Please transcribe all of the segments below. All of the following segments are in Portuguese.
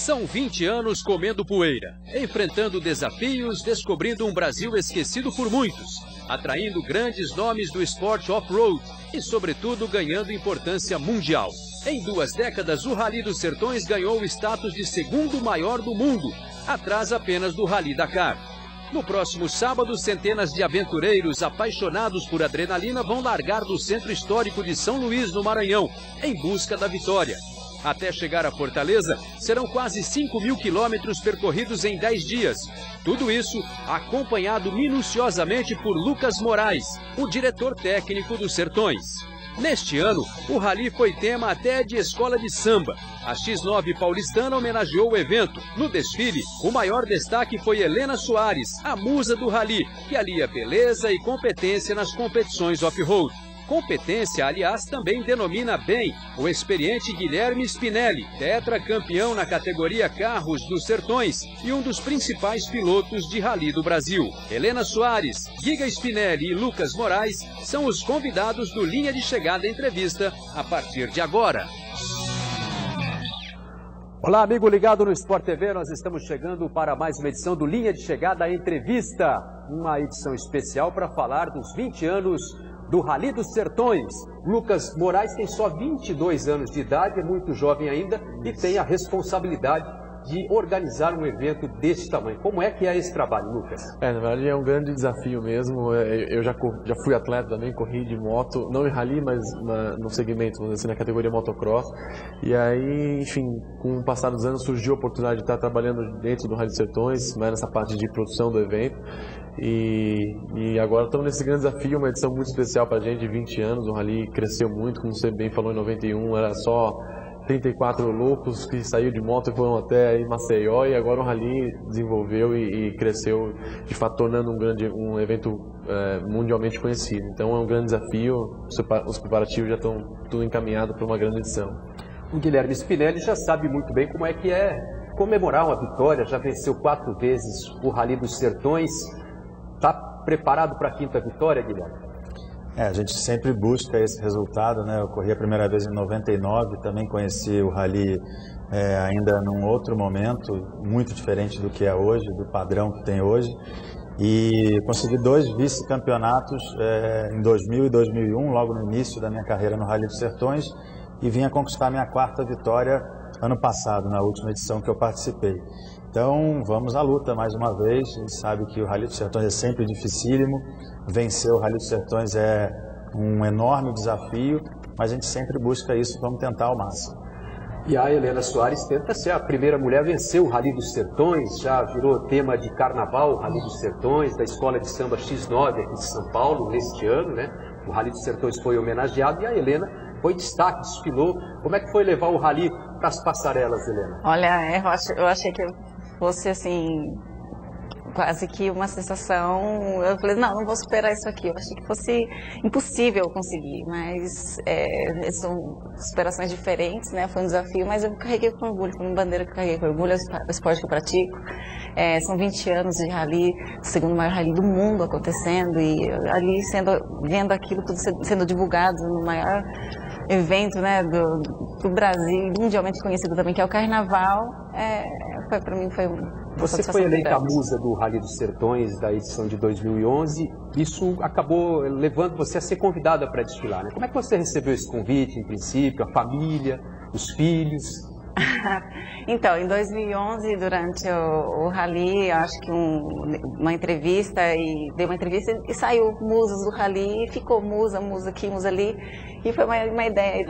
São 20 anos comendo poeira, enfrentando desafios, descobrindo um Brasil esquecido por muitos, atraindo grandes nomes do esporte off-road e, sobretudo, ganhando importância mundial. Em 2 décadas, o Rally dos Sertões ganhou o status de segundo maior do mundo, atrás apenas do Rally Dakar. No próximo sábado, centenas de aventureiros apaixonados por adrenalina vão largar do centro histórico de São Luís, no Maranhão, em busca da vitória. Até chegar a Fortaleza, serão quase 5.000 quilômetros percorridos em 10 dias. Tudo isso acompanhado minuciosamente por Lucas Moraes, o diretor técnico dos Sertões. Neste ano, o Rally foi tema até de escola de samba. A X9 paulistana homenageou o evento. No desfile, o maior destaque foi Helena Soares, a musa do Rally, que alia beleza e competência nas competições off-road. Competência, aliás, também denomina bem o experiente Guilherme Spinelli, tetracampeão na categoria Carros dos Sertões e um dos principais pilotos de Rally do Brasil. Helena Soares, Giga Spinelli e Lucas Moraes são os convidados do Linha de Chegada Entrevista a partir de agora. Olá, amigo ligado no Sport TV, nós estamos chegando para mais uma edição do Linha de Chegada Entrevista, uma edição especial para falar dos 20 anos do Rally dos Sertões. Lucas Moraes tem só 22 anos de idade, é muito jovem ainda e tem a responsabilidade de organizar um evento desse tamanho. Como é que é esse trabalho, Lucas? Na verdade é um grande desafio mesmo. Eu já fui atleta também, corri de moto, não em rally, mas no segmento, vamos dizer assim, na categoria motocross. E aí, enfim, com o passar dos anos surgiu a oportunidade de estar trabalhando dentro do Rally dos Sertões, mais nessa parte de produção do evento. E agora estamos nesse grande desafio, uma edição muito especial para a gente, de 20 anos. O Rally cresceu muito, como você bem falou, em 91 era só 34 loucos que saíram de moto e foram até aí Maceió, e agora o Rally desenvolveu e cresceu, de fato tornando um evento mundialmente conhecido. Então é um grande desafio, os preparativos já estão tudo encaminhado para uma grande edição. O Guilherme Spinelli já sabe muito bem como é que é comemorar uma vitória, já venceu 4 vezes o Rally dos Sertões. Está preparado para a 5ª vitória, Guilherme? A gente sempre busca esse resultado, né? Eu corri a primeira vez em 99, também conheci o Rally ainda num outro momento, muito diferente do que é hoje, do padrão que tem hoje. E consegui 2 vice-campeonatos em 2000 e 2001, logo no início da minha carreira no Rally dos Sertões, e vim a conquistar minha 4ª vitória ano passado, na última edição que eu participei. Então, vamos à luta mais uma vez. A gente sabe que o Rally dos Sertões é sempre dificílimo. Vencer o Rally dos Sertões é um enorme desafio, mas a gente sempre busca isso, vamos tentar ao máximo. E a Helena Soares tenta ser a primeira mulher a vencer o Rally dos Sertões, já virou tema de carnaval, o Rally dos Sertões, da Escola de Samba X9 aqui de São Paulo, neste ano, né? O Rally dos Sertões foi homenageado e a Helena foi destaque, desfilou. Como é que foi levar o Rally para as passarelas, Helena? Olha, eu achei que fosse assim, quase que uma sensação. Eu falei, não vou superar isso aqui. Eu achei que fosse impossível conseguir, mas são superações diferentes, né? Foi um desafio, mas eu carreguei com orgulho, foi uma bandeira que eu carreguei com orgulho, é o esporte que eu pratico. São 20 anos de rally, o segundo maior rally do mundo acontecendo, e ali vendo aquilo tudo sendo divulgado no maior evento, né, do Brasil, mundialmente conhecido também, que é o Carnaval. Para mim foi Você foi eleita a musa do Rally dos Sertões da edição de 2011. Isso acabou levando você a ser convidada para desfilar, né? Como é que você recebeu esse convite, em princípio, a família, os filhos? Então, em 2011, durante o Rally, eu acho que uma entrevista, dei uma entrevista e saiu musas do Rally, e ficou musa aqui, musa ali, e foi uma ideia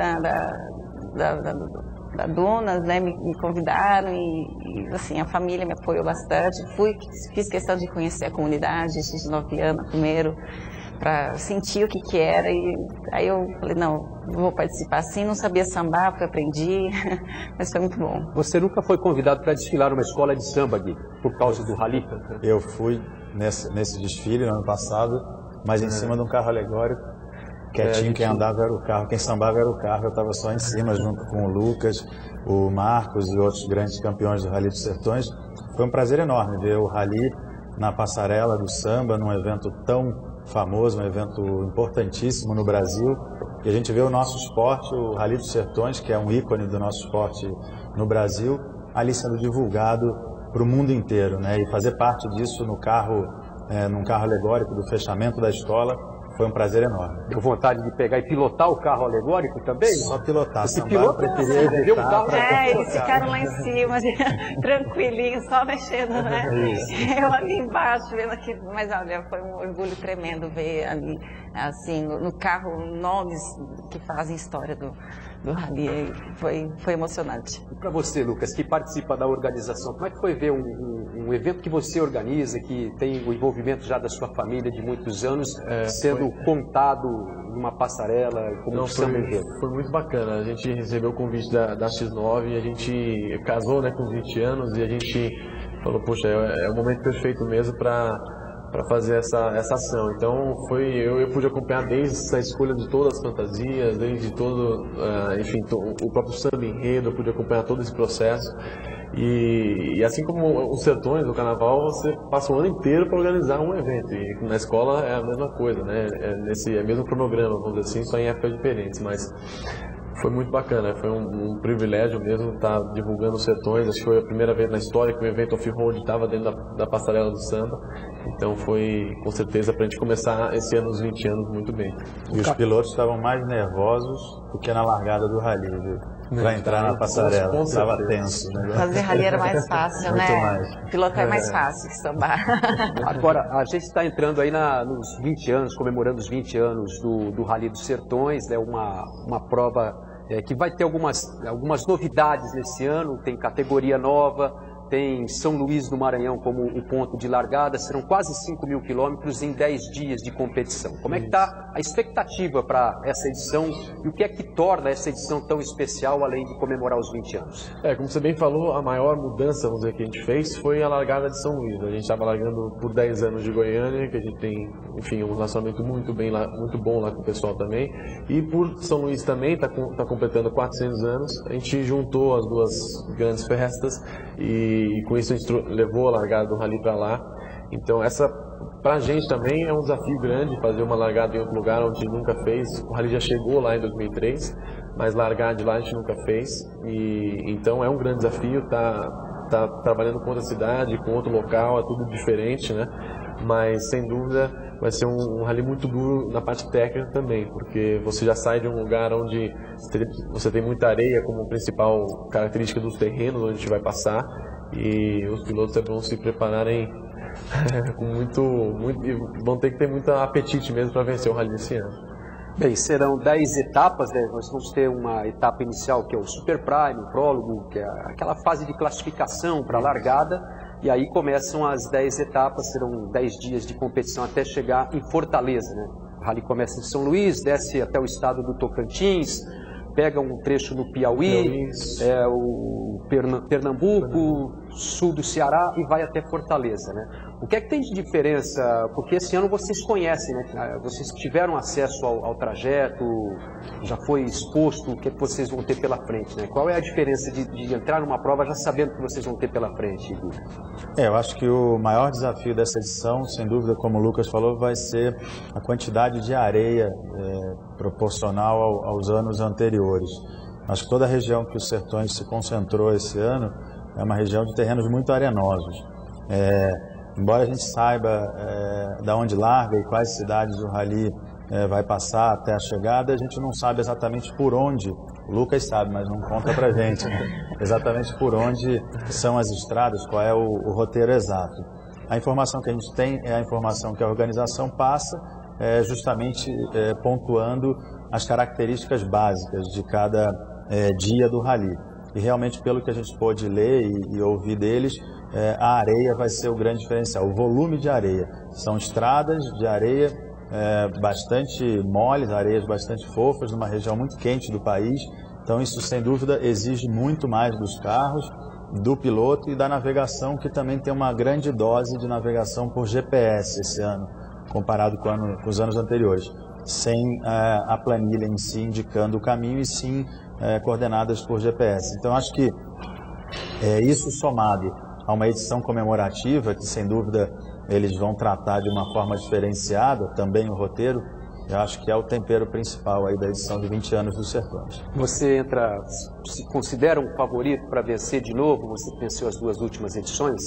da Donas, né, me convidaram e assim, a família me apoiou bastante. Fiz questão de conhecer a comunidade, X9 anos primeiro, para sentir o que era, e aí eu falei, não, vou participar sim, não sabia sambar, porque aprendi, mas foi muito bom. Você nunca foi convidado para desfilar numa escola de samba, Gui, por causa do Rally? Eu fui nesse desfile no ano passado, mas em cima de um carro alegórico, quietinho, quem andava era o carro, quem sambava era o carro, eu estava só em cima junto com o Lucas, o Marcos e outros grandes campeões do Rally dos Sertões. Foi um prazer enorme ver o Rally na passarela do samba, num evento tão famoso, um evento importantíssimo no Brasil, e a gente vê o nosso esporte, o Rally dos Sertões, que é um ícone do nosso esporte no Brasil, ali sendo divulgado para o mundo inteiro, né? E fazer parte disso num carro alegórico do fechamento da escola foi um prazer enorme. Deu vontade de pegar e pilotar o carro alegórico também? Só pilotar. Esse piloto preferia ver um carro. Eles ficaram lá em cima, tranquilinhos, só mexendo, né? Eu ali embaixo, vendo aquilo. Mas olha, foi um orgulho tremendo ver ali, assim, no carro, nomes que fazem história do rally. Foi emocionante. E para você, Lucas, que participa da organização, como é que foi ver um evento que você organiza, que tem o envolvimento já da sua família de muitos anos, sendo contado numa passarela como samba enredo? Foi muito bacana. A gente recebeu o convite da X9 e a gente casou, né, com 20 anos e a gente falou, poxa, é o momento perfeito mesmo para fazer essa ação. Então eu pude acompanhar desde a escolha de todas as fantasias, desde todo, enfim, o próprio samba enredo, eu pude acompanhar todo esse processo. E assim como os sertões do carnaval, você passa o ano inteiro para organizar um evento. E na escola é a mesma coisa, né? É o mesmo cronograma, vamos dizer assim, só em épocas diferentes. Mas foi muito bacana, foi um privilégio mesmo estar divulgando os sertões. Acho que foi a primeira vez na história que o evento off-road estava dentro da passarela do samba. Então foi, com certeza, para a gente começar esse ano, os 20 anos, muito bem. E os pilotos estavam mais nervosos do que na largada do rally, viu? Para entrar na passarela, estava tenso. Né? Fazer rally era mais fácil, né? Mais. Pilotar é mais fácil que sambar. Agora, a gente está entrando aí nos 20 anos, comemorando os 20 anos do Rally dos Sertões, né? Uma prova que vai ter algumas novidades nesse ano, tem categoria nova, tem São Luís do Maranhão como o ponto de largada, serão quase 5.000 quilômetros em 10 dias de competição. Como é que está a expectativa para essa edição e o que é que torna essa edição tão especial, além de comemorar os 20 anos? Como você bem falou, a maior mudança, vamos dizer, que a gente fez foi a largada de São Luís. A gente estava largando por 10 anos de Goiânia, que a gente tem, enfim, um relacionamento muito bom lá com o pessoal também. E por São Luís também, está completando 400 anos, a gente juntou as duas grandes festas e com isso a gente levou a largada do rally para lá. Então essa, pra gente também, é um desafio grande fazer uma largada em outro lugar onde nunca fez. O rally já chegou lá em 2003, mas largar de lá a gente nunca fez. E então é um grande desafio, tá trabalhando com outra cidade, com outro local, é tudo diferente, né? Mas sem dúvida vai ser um rally muito duro na parte técnica também, porque você já sai de um lugar onde você tem muita areia como principal característica dos terrenos onde a gente vai passar, e os pilotos vão se prepararem com vão ter que ter muito apetite mesmo para vencer o rally esse ano. Bem, serão 10 etapas, né? Nós vamos ter uma etapa inicial que é o Super Prime, o prólogo, que é aquela fase de classificação para a largada, e aí começam as 10 etapas, serão 10 dias de competição até chegar em Fortaleza, né? O rally começa em São Luís, desce até o estado do Tocantins, pega um trecho no Piauí, o Pernambuco, sul do Ceará e vai até Fortaleza, né? O que é que tem de diferença? Porque esse ano vocês conhecem, né? Vocês tiveram acesso ao trajeto, já foi exposto o que é que vocês vão ter pela frente, né? Qual é a diferença de entrar numa prova já sabendo o que vocês vão ter pela frente, Igor? Eu acho que o maior desafio dessa edição, sem dúvida, como o Lucas falou, vai ser a quantidade de areia proporcional aos anos anteriores. Acho que toda a região que os Sertões se concentrou esse ano é uma região de terrenos muito arenosos. Embora a gente saiba da onde larga e quais cidades o rally vai passar até a chegada, a gente não sabe exatamente por onde. O Lucas sabe, mas não conta pra gente, né? Exatamente por onde são as estradas, qual é o roteiro exato. A informação que a gente tem é a informação que a organização passa, justamente pontuando as características básicas de cada dia do rally. E realmente, pelo que a gente pôde ler e ouvir deles, a areia vai ser o grande diferencial, o volume de areia. São estradas de areia bastante moles, areias bastante fofas, numa região muito quente do país. Então isso, sem dúvida, exige muito mais dos carros, do piloto e da navegação, que também tem uma grande dose de navegação por GPS esse ano, comparado com os anos anteriores, sem a planilha em si indicando o caminho e sim coordenadas por GPS. Então acho que isso somado a uma edição comemorativa, que sem dúvida eles vão tratar de uma forma diferenciada, também o roteiro Eu acho que é o tempero principal aí da edição de 20 anos dos Sertões. Você se considera um favorito para vencer de novo? Você venceu as 2 últimas edições?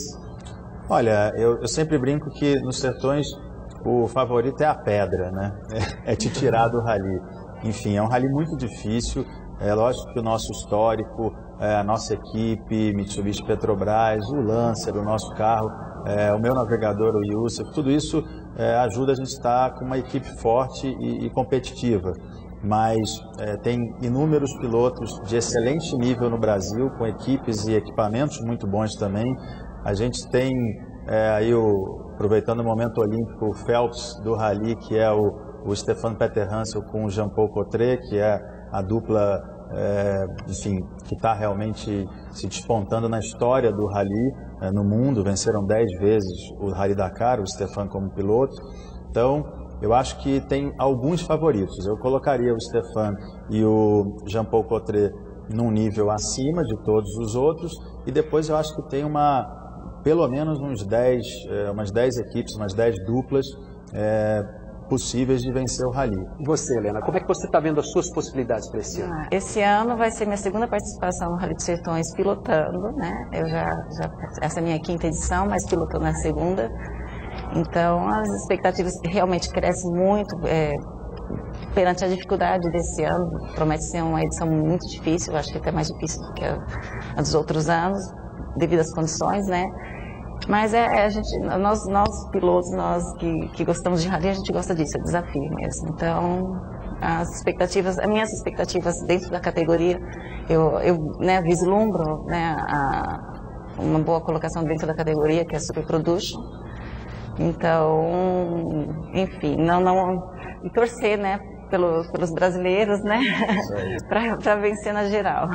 Olha, eu sempre brinco que nos Sertões o favorito é a pedra, né? É te tirar do rally. Enfim, é um rally muito difícil. É lógico que o nosso histórico, a nossa equipe, Mitsubishi Petrobras, o Lancer, o nosso carro, o meu navegador, o Youssef, tudo isso ajuda a gente a estar com uma equipe forte e competitiva. Mas tem inúmeros pilotos de excelente nível no Brasil, com equipes e equipamentos muito bons também. A gente tem aí, aproveitando o momento olímpico, o Phelps do rally, que é o Stefan Peter Hansel com o Jean-Paul Cotret, que é a dupla, enfim, que está realmente se despontando na história do rally no mundo. Venceram 10 vezes o Rally Dakar, o Stefan como piloto. Então, eu acho que tem alguns favoritos. Eu colocaria o Stefan e o Jean-Paul Cotret num nível acima de todos os outros, e depois eu acho que tem pelo menos umas 10 equipes, umas 10 duplas possíveis de vencer o rally. E você, Helena, como é que você está vendo as suas possibilidades para esse ano? Esse ano vai ser minha segunda participação no Rally dos Sertões pilotando, né? Essa é a minha 5ª edição, mas pilotando na segunda. Então, as expectativas realmente crescem muito perante a dificuldade desse ano. Promete ser uma edição muito difícil, eu acho que até mais difícil do que a dos outros anos, devido às condições, né? Mas nós pilotos, nós que gostamos de rally, a gente gosta disso, é desafio mesmo. Então, as minhas expectativas dentro da categoria, eu vislumbro, né, uma boa colocação dentro da categoria, que é a Super Production. Então, enfim, e torcer, né, pelos brasileiros, né, para vencer na geral.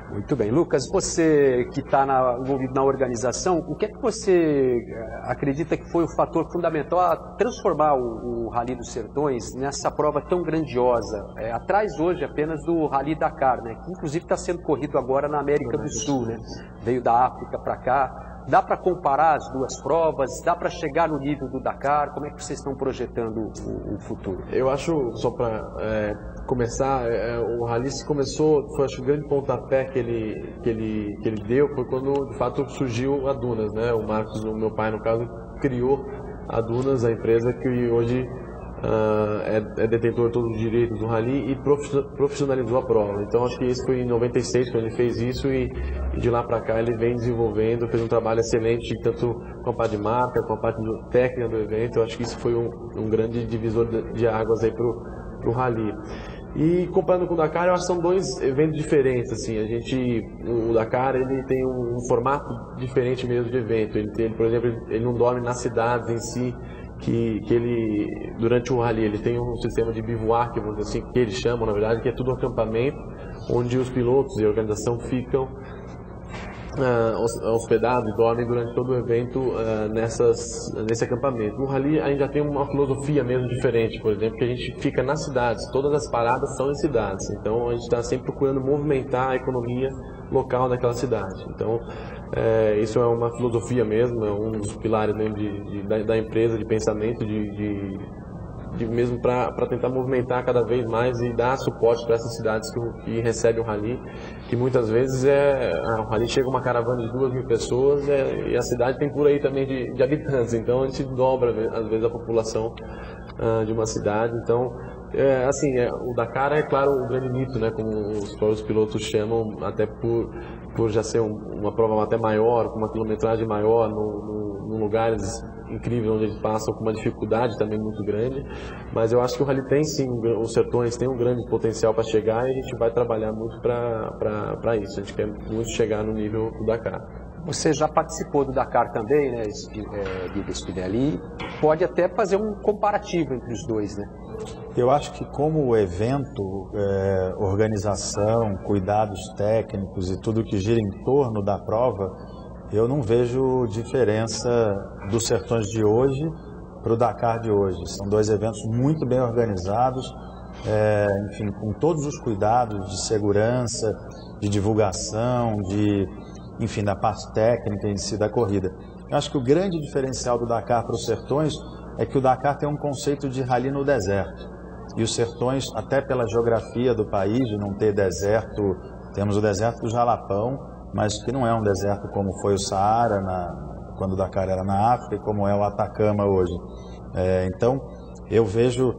Muito bem. Lucas, você que está envolvido na organização, o que é que você acredita que foi o fator fundamental a transformar o Rally dos Sertões nessa prova tão grandiosa? Atrás hoje apenas do Rally Dakar, né, que inclusive está sendo corrido agora na América do Sul, né? Veio da África para cá. Dá para comparar as 2 provas? Dá para chegar no nível do Dakar? Como é que vocês estão projetando o futuro? Eu acho, só para começar, o rally começou, acho que o grande pontapé que ele deu foi quando de fato surgiu a Dunas, né? O Marcos, o meu pai no caso, criou a Dunas, a empresa que hoje é detentor de todos os direitos do rally e profissionalizou a prova. Então acho que isso foi em 96 quando ele fez isso, e de lá para cá ele vem desenvolvendo, fez um trabalho excelente tanto com a parte de marca, com a parte técnica do evento. Eu acho que isso foi um grande divisor de águas aí pro rally. E comparando com o Dakar, eu acho que são 2 eventos diferentes, assim. O Dakar, ele tem um formato diferente mesmo de evento. Ele, por exemplo, ele não dorme nas cidades em si, que ele, durante o rally, ele tem um sistema de bivouac, vamos dizer assim, que eles chamam, na verdade, que é tudo acampamento, onde os pilotos e a organização ficam hospedados e dormem durante todo o evento nesse acampamento. No rally a gente já tem uma filosofia mesmo diferente, por exemplo, que a gente fica nas cidades, todas as paradas são em cidades, então a gente está sempre procurando movimentar a economia local daquela cidade. Então isso é uma filosofia mesmo, é um dos pilares mesmo da empresa, de pensamento, mesmo para tentar movimentar cada vez mais e dar suporte para essas cidades que recebem o rally, que muitas vezes o rally chega uma caravana de 2.000 pessoas e a cidade tem por aí também de habitantes, então a gente dobra às vezes a população de uma cidade. Então o Dakar é claro um grande mito, né, como os pilotos chamam, até por já ser uma prova até maior, com uma quilometragem maior, num lugares incrível onde eles passam, com uma dificuldade também muito grande. Mas eu acho que o rally tem sim, os Sertões tem um grande potencial para chegar, e a gente vai trabalhar muito para isso. A gente quer muito chegar no nível do Dakar. Você já participou do Dakar também, né, Guido Spinelli? Pode até fazer um comparativo entre os dois, né? Eu acho que como evento, organização, cuidados técnicos e tudo que gira em torno da prova, eu não vejo diferença dos Sertões de hoje para o Dakar de hoje. São 2 eventos muito bem organizados, enfim, com todos os cuidados de segurança, de divulgação, da parte técnica em si da corrida. Eu acho que o grande diferencial do Dakar para os Sertões é que o Dakar tem um conceito de rally no deserto. E os sertões, até pela geografia do país, de não ter deserto, temos o deserto do Jalapão, mas que não é um deserto como foi o Saara, quando o Dakar era na África, e como é o Atacama hoje. Então, eu vejo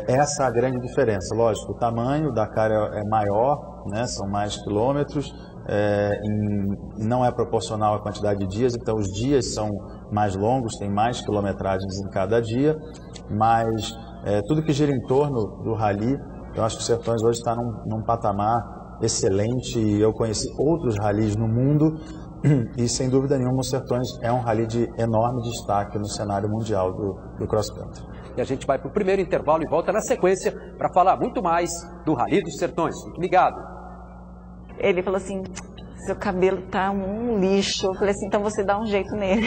essa a grande diferença. Lógico, o tamanho, o Dakar é maior, né, são mais quilômetros, não é proporcional à quantidade de dias, então os dias são mais longos, tem mais quilometragens em cada dia, mas tudo que gira em torno do rally, eu acho que o Sertões hoje está num patamar excelente, e eu conheci outros rallies no mundo, e sem dúvida nenhuma o Sertões é um rally de enorme destaque no cenário mundial do cross country. E a gente vai para o primeiro intervalo e volta na sequência para falar muito mais do Rally dos Sertões. Fique ligado. Ele falou assim, seu cabelo tá um lixo. Eu falei assim, então você dá um jeito nele.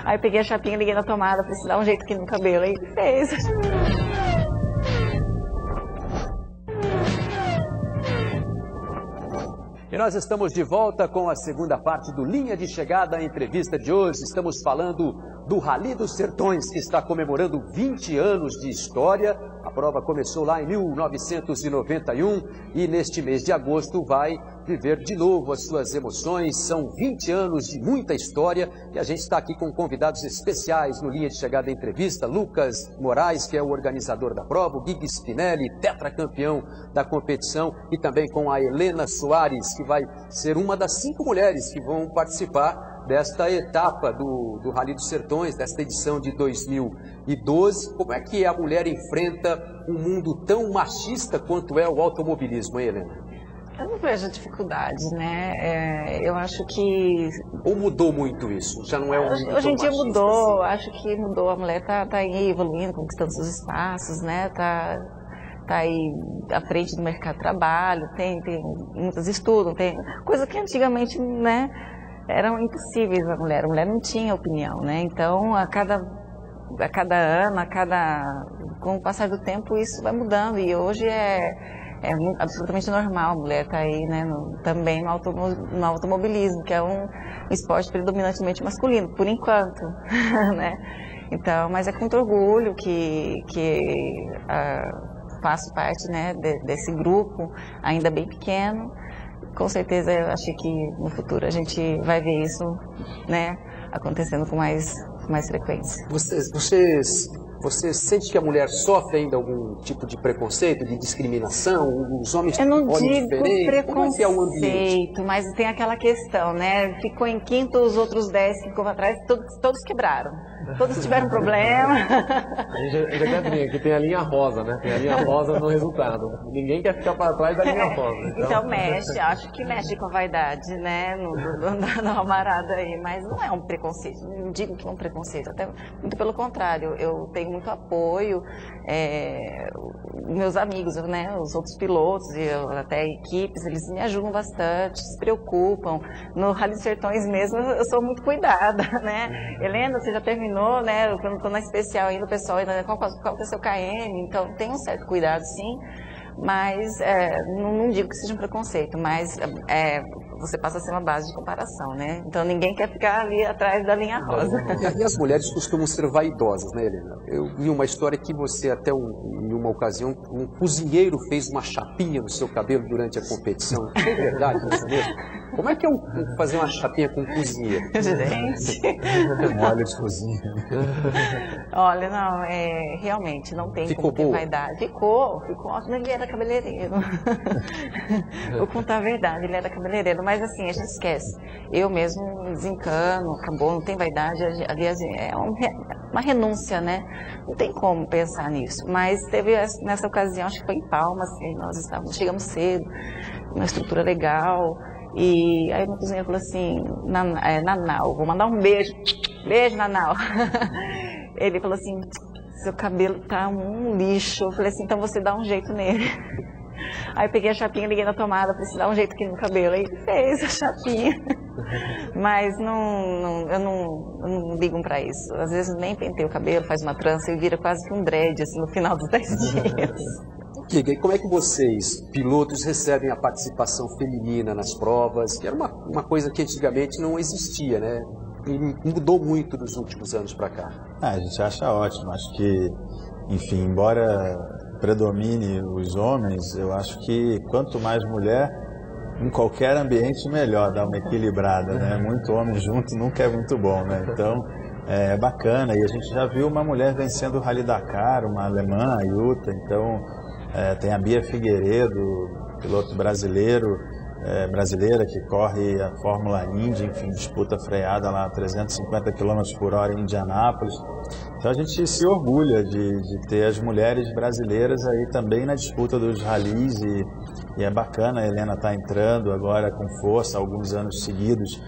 Aí eu peguei a chapinha, liguei na tomada, falei assim, dá um jeito aqui no cabelo. Aí ele fez. E nós estamos de volta com a segunda parte do Linha de Chegada, a entrevista de hoje. Estamos falando do Rally dos Sertões, que está comemorando 20 anos de história. A prova começou lá em 1991 e neste mês de agosto vai viver de novo as suas emoções. São 20 anos de muita história e a gente está aqui com convidados especiais no Linha de Chegada Entrevista. Lucas Moraes, que é o organizador da prova, o Gui Spinelli, tetracampeão da competição, e também com a Helena Soares, que vai ser uma das 5 mulheres que vão participar desta etapa do Rally dos Sertões, desta edição de 2012. Como é que a mulher enfrenta um mundo tão machista quanto é o automobilismo, hein, Helena? Eu não vejo dificuldade, né? Eu acho que... Ou mudou muito isso? Já não é um mundo Hoje em dia mudou, assim. acho que mudou. A mulher tá aí evoluindo, conquistando seus espaços, né? Tá aí à frente do mercado de trabalho, tem muitas estudam, tem coisa que antigamente, né, eram impossíveis a mulher não tinha opinião, né? Então, a cada ano, com o passar do tempo, isso vai mudando, e hoje é absolutamente normal a mulher estar aí, né, também no automobilismo, que é um esporte predominantemente masculino, por enquanto, né? Então, mas é com muito orgulho que faço parte, né, desse grupo, ainda bem pequeno. Com certeza, eu acho que no futuro a gente vai ver isso, né, acontecendo com mais frequência. Você sente que a mulher sofre ainda algum tipo de preconceito, de discriminação? Os homens eu não olham digo diferente? preconceito, como é que é o ambiente? mas tem aquela questão, né? Ficou em quinto, os outros 10 que ficou atrás, todos quebraram. Todos tiveram problema. A gente já quer brincar, que tem a linha rosa, né? Tem a linha rosa no resultado. Ninguém quer ficar para trás da linha rosa. Então mexe, acho que mexe com a vaidade, né? No amarado aí, mas não é um preconceito, não digo que é um preconceito, até muito pelo contrário, eu tenho muito apoio, meus amigos, né? Os outros pilotos e até equipes, eles me ajudam bastante, se preocupam. No Rally dos Sertões mesmo, eu sou muito cuidada, né? Helena, você já terminou, né? Quando estou na especial ainda, o pessoal ainda, qual é o seu KM? Então tem um certo cuidado, sim, mas não digo que seja um preconceito, mas você passa a ser uma base de comparação, né? Então ninguém quer ficar ali atrás da linha rosa. E as mulheres costumam ser vaidosas, né, Helena? Eu vi uma história que você, até em uma ocasião, um cozinheiro fez uma chapinha no seu cabelo durante a competição. É verdade isso mesmo? Como é que é fazer uma chapinha com um cozinheiro? Gente... Um óleo de cozinha. Olha, não, realmente, não tem como ter vaidade. Ficou ótimo, ele era cabeleireiro. Vou contar a verdade, ele era cabeleireiro, mas assim, a gente esquece. Eu mesmo desencano, acabou, não tem vaidade, aliás, é uma renúncia, né? Não tem como pensar nisso, mas teve nessa ocasião, acho que foi em Palmas, nós chegamos cedo, uma estrutura legal. E aí meu cozinheiro falou assim, Nanau, vou mandar um beijo, Nanau. Ele falou assim, seu cabelo tá um lixo. Eu falei assim, então você dá um jeito nele. Aí eu peguei a chapinha, liguei na tomada, falei assim, dá um jeito aqui no cabelo. Aí ele fez a chapinha. Mas eu não ligo pra isso. Às vezes nem pentei o cabelo, faz uma trança e vira quase que um dread, assim, no final dos 10 dias. E como é que vocês, pilotos, recebem a participação feminina nas provas? Que era uma coisa que antigamente não existia, né? mudou muito nos últimos anos para cá? A gente acha ótimo. Acho que, enfim, embora predomine os homens, eu acho que quanto mais mulher, em qualquer ambiente melhor, dá uma equilibrada, né? Muito homem junto nunca é muito bom, né? Então, é bacana. E a gente já viu uma mulher vencendo o Rally Dakar, uma alemã, a Jutta. Então, tem a Bia Figueiredo, piloto brasileira que corre a Fórmula Indy, enfim, disputa freada lá a 350 km por hora em Indianápolis. Então a gente se orgulha de ter as mulheres brasileiras aí também na disputa dos rallies e é bacana. A Helena está entrando agora com força, alguns anos seguidos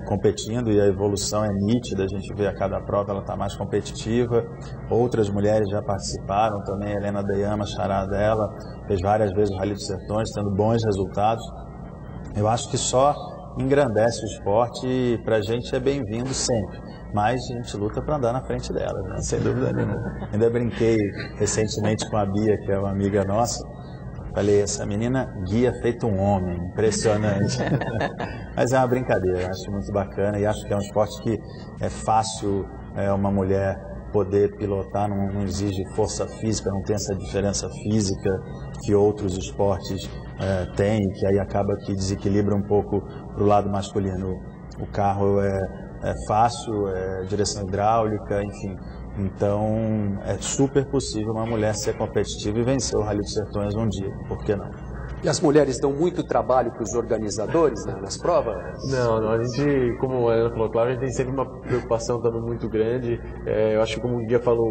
competindo, e a evolução é nítida. A gente vê a cada prova ela está mais competitiva. Outras mulheres já participaram também. A Helena Deyama, xará dela, fez várias vezes o Rally dos Sertões, tendo bons resultados. Eu acho que só engrandece o esporte e para a gente é bem-vindo sempre. Mas a gente luta para andar na frente delas, né? Sem dúvida nenhuma. Ainda brinquei recentemente com a Bia, que é uma amiga nossa. Falei, essa menina guia feito um homem, impressionante. Mas é uma brincadeira, eu acho muito bacana e acho que é um esporte que é fácil uma mulher poder pilotar, não exige força física, não tem essa diferença física que outros esportes têm, que aí acaba que desequilibra um pouco para o lado masculino. O carro é fácil, direção hidráulica, enfim. Então é super possível uma mulher ser competitiva e vencer o Rally dos Sertões um dia, por que não? E as mulheres dão muito trabalho para os organizadores, né, nas provas? Não, a gente, como a Ana falou, claro, a gente tem sempre uma preocupação também muito grande. Eu acho que, como o Guia falou,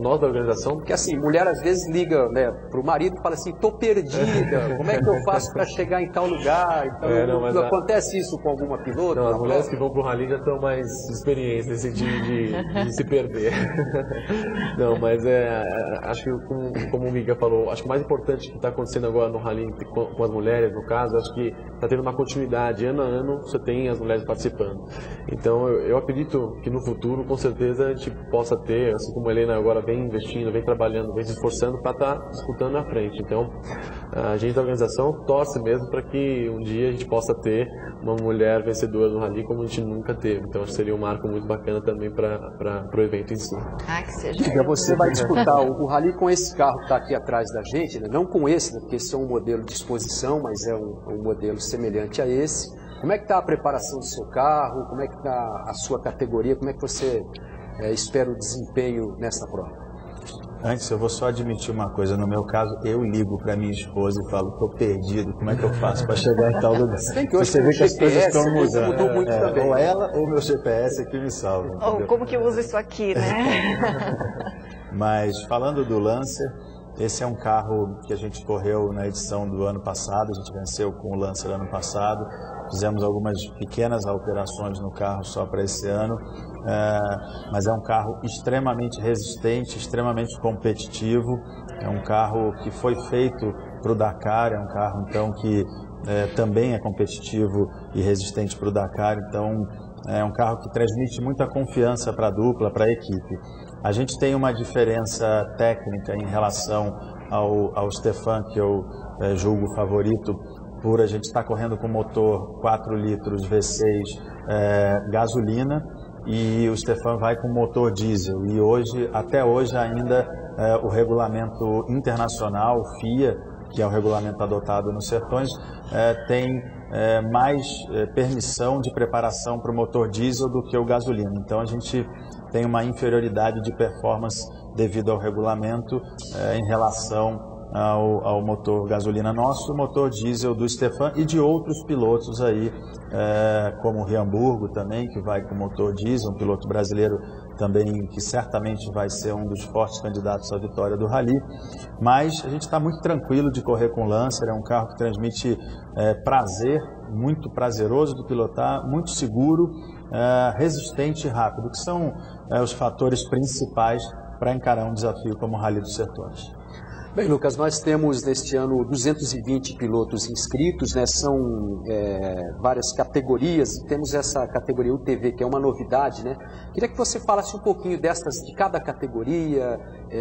nós da organização... Porque assim, mulher às vezes liga, né, para o marido e fala assim, tô perdida, como é que eu faço para chegar em tal lugar? Então, acontece isso com alguma piloto? Não, as mulheres que vão para o rally já estão mais experientes nesse sentido de se perder. Não, mas acho que, como o Guia falou, acho que o mais importante que está acontecendo agora no rally com as mulheres, no caso, acho que está tendo uma continuidade. Ano a ano você tem as mulheres participando. Então eu acredito que no futuro, com certeza, a gente possa ter, assim como a Helena agora vem investindo, vem trabalhando, vem se esforçando para estar disputando na frente. Então a gente da organização torce mesmo para que um dia a gente possa ter uma mulher vencedora no rally como a gente nunca teve. Então acho que seria um marco muito bacana também para o evento em si. Que seja. Você vai disputar o rally com esse carro que está aqui atrás da gente, né? Não com esse, né? Porque esse é um modelo de exposição, mas é um modelo semelhante a esse. Como é que está a preparação do seu carro? Como é que está a sua categoria? Como é que você espera o desempenho nessa prova? Antes, eu vou só admitir uma coisa. No meu caso, eu ligo para minha esposa e falo, estou perdido, como é que eu faço para chegar em tal lugar? Você vê que as coisas estão mudando. Mudou muito também. Ou ela ou meu GPS é que me salva. Ou como que eu uso isso aqui, né? Mas, falando do Lancer, esse é um carro que a gente correu na edição do ano passado, a gente venceu com o Lancer ano passado, fizemos algumas pequenas alterações no carro só para esse ano, mas é um carro extremamente resistente, extremamente competitivo, é um carro que foi feito para o Dakar, é um carro então que também é competitivo e resistente para o Dakar, então é um carro que transmite muita confiança para a dupla, para a equipe. A gente tem uma diferença técnica em relação ao Stefan, que eu julgo favorito, por a gente estar correndo com motor 4 litros V6 gasolina, e o Stefan vai com motor diesel. E hoje, até hoje ainda, o regulamento internacional, FIA, que é o regulamento adotado nos Sertões, tem mais permissão de preparação para o motor diesel do que o gasolina. Então a gente tem uma inferioridade de performance devido ao regulamento em relação ao motor gasolina nosso, o motor diesel do Stefan e de outros pilotos aí, como o Riamburgo também, que vai com motor diesel, um piloto brasileiro também que certamente vai ser um dos fortes candidatos à vitória do Rally. Mas a gente está muito tranquilo de correr com o Lancer, é um carro que transmite prazer, muito prazeroso de pilotar, muito seguro, resistente e rápido, que são os fatores principais para encarar um desafio como o Rally dos Sertões. Bem, Lucas, nós temos neste ano 220 pilotos inscritos, né? São várias categorias, temos essa categoria UTV, que é uma novidade, né? Queria que você falasse um pouquinho de cada categoria,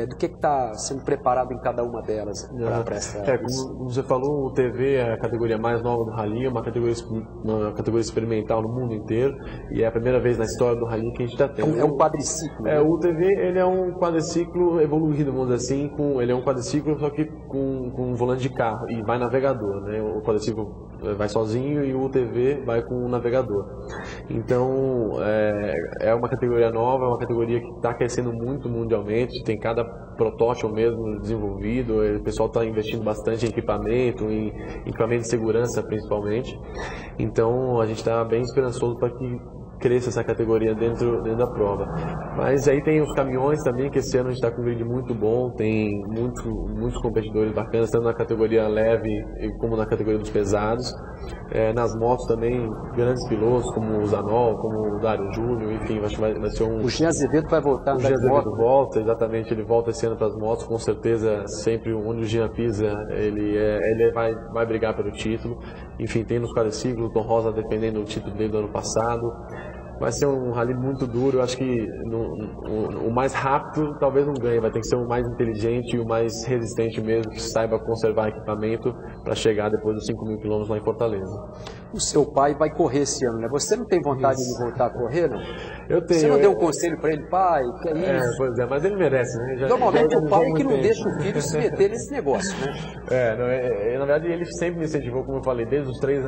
do que está sendo preparado em cada uma delas para essa... Como você falou, o UTV é a categoria mais nova do Rally, é uma categoria experimental no mundo inteiro, e é a primeira vez na história do Rally que a gente está tendo. É um quadriciclo. Né? O UTV ele é um quadriciclo evoluído, vamos dizer assim, ele é um quadriciclo só que com um volante de carro e vai navegador, né? O quadriciclo vai sozinho e o UTV vai com um navegador. Então é uma categoria nova, é uma categoria que está crescendo muito mundialmente, tem cada protótipo mesmo desenvolvido, o pessoal está investindo bastante em equipamento de segurança principalmente. Então a gente está bem esperançoso para que cresça essa categoria dentro da prova. Mas aí tem os caminhões também, que esse ano a gente está com um grid muito bom, tem muitos competidores bacanas, tanto na categoria leve como na categoria dos pesados. Nas motos também, grandes pilotos como o Zanol, como o Dário Júnior, enfim, acho que vai ser um... O Jean Azevedo vai voltar. O Jean Azevedo volta, exatamente, ele volta esse ano para as motos, com certeza, sempre onde o Jean pisa, ele vai brigar pelo título. Enfim, tem nos quadriciclos, o Tom Rosa defendendo o título dele do ano passado. Vai ser um rally muito duro, eu acho que o mais rápido talvez não ganhe, vai ter que ser o mais inteligente e o mais resistente mesmo, que saiba conservar equipamento para chegar depois dos 5.000 km lá em Fortaleza. O seu pai vai correr esse ano, né? Você não tem vontade de voltar a correr, não? Eu tenho. Você não deu um conselho para ele, pai? Que é isso? Pois é, mas ele merece, né? Normalmente é o pai que não deixa o filho se meter nesse negócio, né? Na verdade ele sempre me incentivou, como eu falei, desde os 3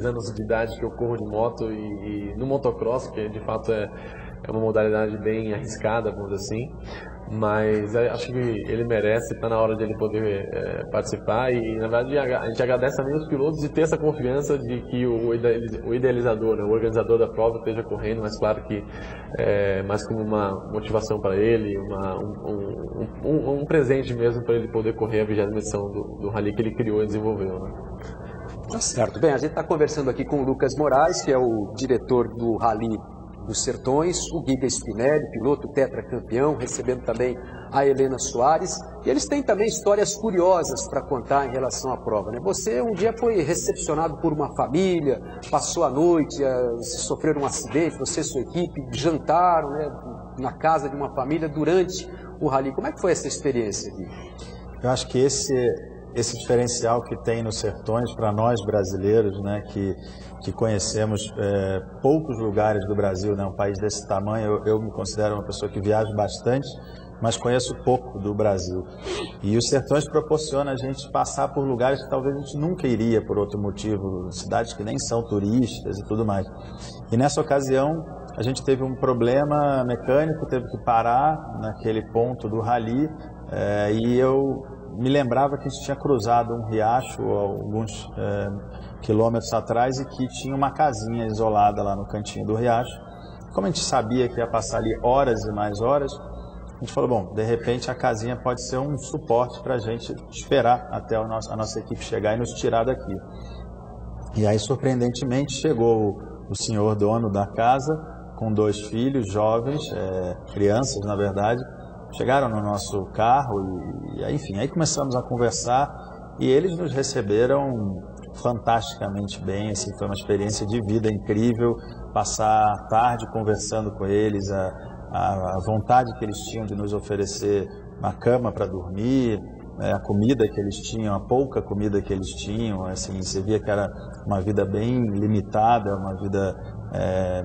anos de idade que eu corro de moto e no motocross, que de fato é uma modalidade bem arriscada, vamos dizer assim, mas acho que ele merece, está na hora de ele poder participar e na verdade a gente agradece também os pilotos de ter essa confiança de que o idealizador, né, o organizador da prova esteja correndo, mas claro que mais como uma motivação para ele, um presente mesmo para ele poder correr a 20ª edição do Rally que ele criou e desenvolveu. Né? Tá certo. Bem, a gente está conversando aqui com o Lucas Moraes, que é o diretor do Rally dos Sertões, o Guiga Spinelli, piloto tetracampeão, recebendo também a Helena Soares. E eles têm também histórias curiosas para contar em relação à prova, né? Você um dia foi recepcionado por uma família, passou a noite, sofreram um acidente, você e sua equipe jantaram, né, na casa de uma família durante o Rally. Como é que foi essa experiência aqui? Eu acho que esse diferencial que tem nos Sertões para nós brasileiros, né, que conhecemos poucos lugares do Brasil, né, um país desse tamanho, eu me considero uma pessoa que viaja bastante, mas conheço pouco do Brasil. E os Sertões proporciona a gente passar por lugares que talvez a gente nunca iria por outro motivo, cidades que nem são turísticas e tudo mais. E nessa ocasião a gente teve um problema mecânico, teve que parar naquele ponto do Rally e eu me lembrava que a gente tinha cruzado um riacho alguns quilômetros atrás e que tinha uma casinha isolada lá no cantinho do riacho. Como a gente sabia que ia passar ali horas e mais horas, a gente falou, bom, de repente a casinha pode ser um suporte para a gente esperar até a nossa equipe chegar e nos tirar daqui. E aí, surpreendentemente, chegou o senhor dono da casa com 2 filhos jovens, crianças na verdade, chegaram no nosso carro e enfim, aí começamos a conversar e eles nos receberam fantasticamente bem, assim, foi uma experiência de vida incrível, passar a tarde conversando com eles, a vontade que eles tinham de nos oferecer uma cama para dormir, a comida que eles tinham, a pouca comida que eles tinham, assim, você via que era uma vida bem limitada, uma vida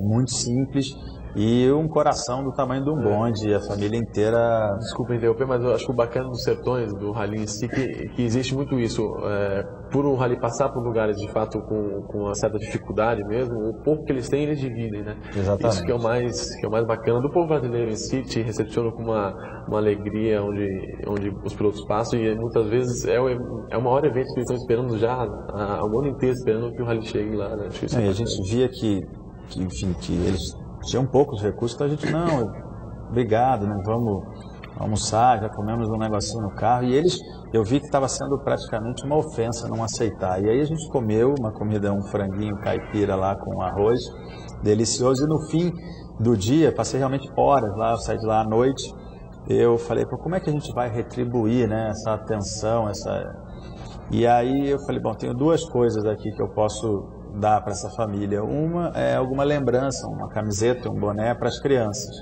muito simples, e um coração do tamanho de um bonde, a família inteira... Desculpa interromper, mas eu acho que o bacana dos Sertões, do Rally em si, que existe muito isso. Por um Rally passar por lugares, de fato, com uma certa dificuldade mesmo, o pouco que eles têm, eles dividem, né? Exatamente. Isso que é o mais bacana do povo brasileiro em si, te recepciona com uma alegria onde os pilotos passam, e muitas vezes é o maior evento que eles estão esperando já, o ano inteiro esperando que o Rally chegue lá, né? Acho que isso e a gente via que eles tinham poucos recursos, então a gente, não, obrigado, não vamos almoçar, já comemos um negocinho no carro, e eu vi que estava sendo praticamente uma ofensa não aceitar, e aí a gente comeu uma comida, um franguinho caipira lá com arroz, delicioso, e no fim do dia, passei realmente horas lá, eu saí de lá à noite, eu falei, pô, como é que a gente vai retribuir, né, essa atenção, E aí eu falei, bom, tenho duas coisas aqui que eu posso dar para essa família. Uma é alguma lembrança, uma camiseta, um boné para as crianças.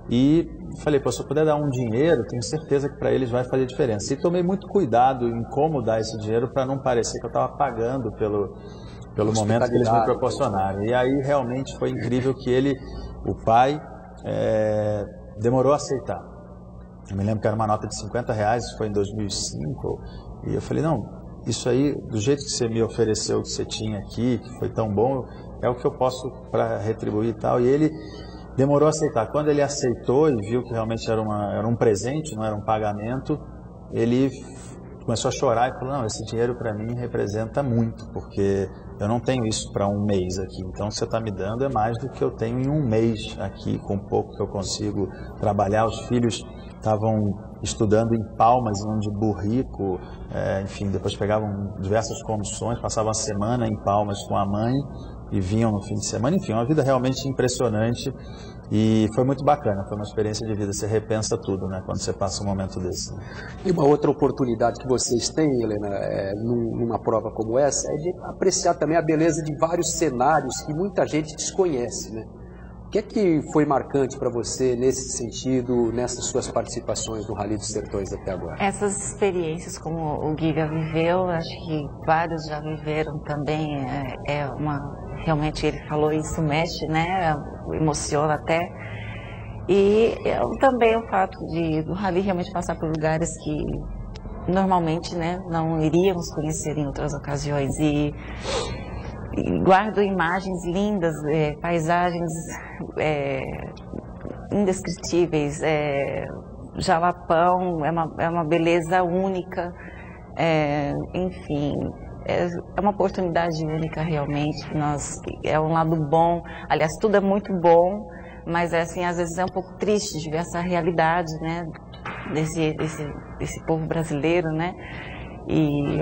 E falei, pô, se eu puder dar um dinheiro, tenho certeza que para eles vai fazer diferença. E tomei muito cuidado em como dar esse dinheiro para não parecer que eu estava pagando pelo momento que eles me proporcionaram. E aí realmente foi incrível que o pai, demorou a aceitar. Eu me lembro que era uma nota de R$50, isso foi em 2005, e eu falei, não, isso aí, do jeito que você me ofereceu, que você tinha aqui, que foi tão bom, é o que eu posso para retribuir e tal. E ele demorou a aceitar. Quando ele aceitou e viu que realmente era um presente, não era um pagamento, ele começou a chorar e falou, não, esse dinheiro para mim representa muito, porque eu não tenho isso para um mês aqui, então você está me dando é mais do que eu tenho em um mês aqui, com pouco que eu consigo trabalhar. Os filhos estavam estudando em Palmas, iam de burrico, enfim, depois pegavam diversas comissões, passavam a semana em Palmas com a mãe e vinham no fim de semana. Enfim, uma vida realmente impressionante e foi muito bacana, foi uma experiência de vida, você repensa tudo, né, quando você passa um momento desse. E uma outra oportunidade que vocês têm, Helena, numa prova como essa, é de apreciar também a beleza de vários cenários que muita gente desconhece, né? O que é que foi marcante para você nesse sentido, nessas suas participações no Rally dos Sertões até agora? Essas experiências, como o Giga viveu, acho que vários já viveram também, realmente ele falou, isso mexe, né, emociona até. E também o fato do Rally realmente passar por lugares que normalmente, né, não iríamos conhecer em outras ocasiões. E guardo imagens lindas, paisagens indescritíveis. Jalapão é uma beleza única, enfim, é uma oportunidade única realmente. É um lado bom, aliás, tudo é muito bom, mas assim, às vezes é um pouco triste de ver essa realidade, né, desse povo brasileiro, né?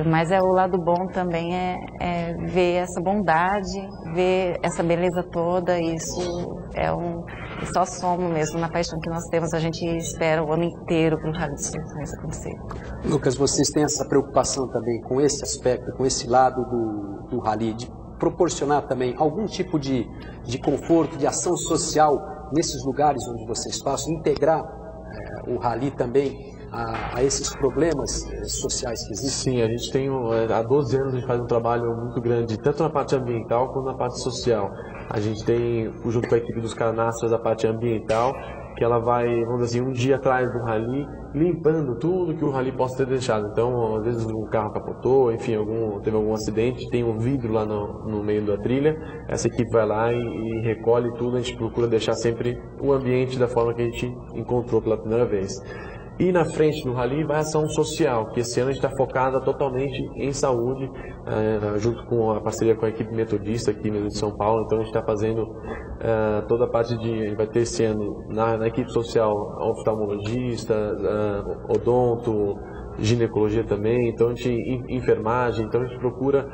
Mas o lado bom também é ver essa bondade, ver essa beleza toda. Isso só soma mesmo na paixão que nós temos. A gente espera o ano inteiro para o Rally dos Sertões acontecer. Lucas, vocês têm essa preocupação também com esse aspecto, com esse lado do Rally, de proporcionar também algum tipo de conforto, de ação social nesses lugares onde vocês passam, integrar o Rally também a esses problemas sociais que existem? Sim, a gente tem, há 12 anos a gente faz um trabalho muito grande, tanto na parte ambiental quanto na parte social. A gente tem, junto com a equipe dos canastras, a parte ambiental, que ela vai, vamos dizer assim, um dia atrás do Rally, limpando tudo que o Rally possa ter deixado. Então, às vezes o carro capotou, enfim, teve algum acidente, tem um vidro lá no meio da trilha, essa equipe vai lá e recolhe tudo. A gente procura deixar sempre o ambiente da forma que a gente encontrou pela primeira vez. E na frente do Rally vai a ação social, que esse ano a gente está focada totalmente em saúde, junto com a parceria com a equipe metodista aqui mesmo de São Paulo. Então a gente está fazendo toda a parte vai ter esse ano na equipe social oftalmologista, odonto, ginecologia também, então a gente, enfermagem. Então a gente procura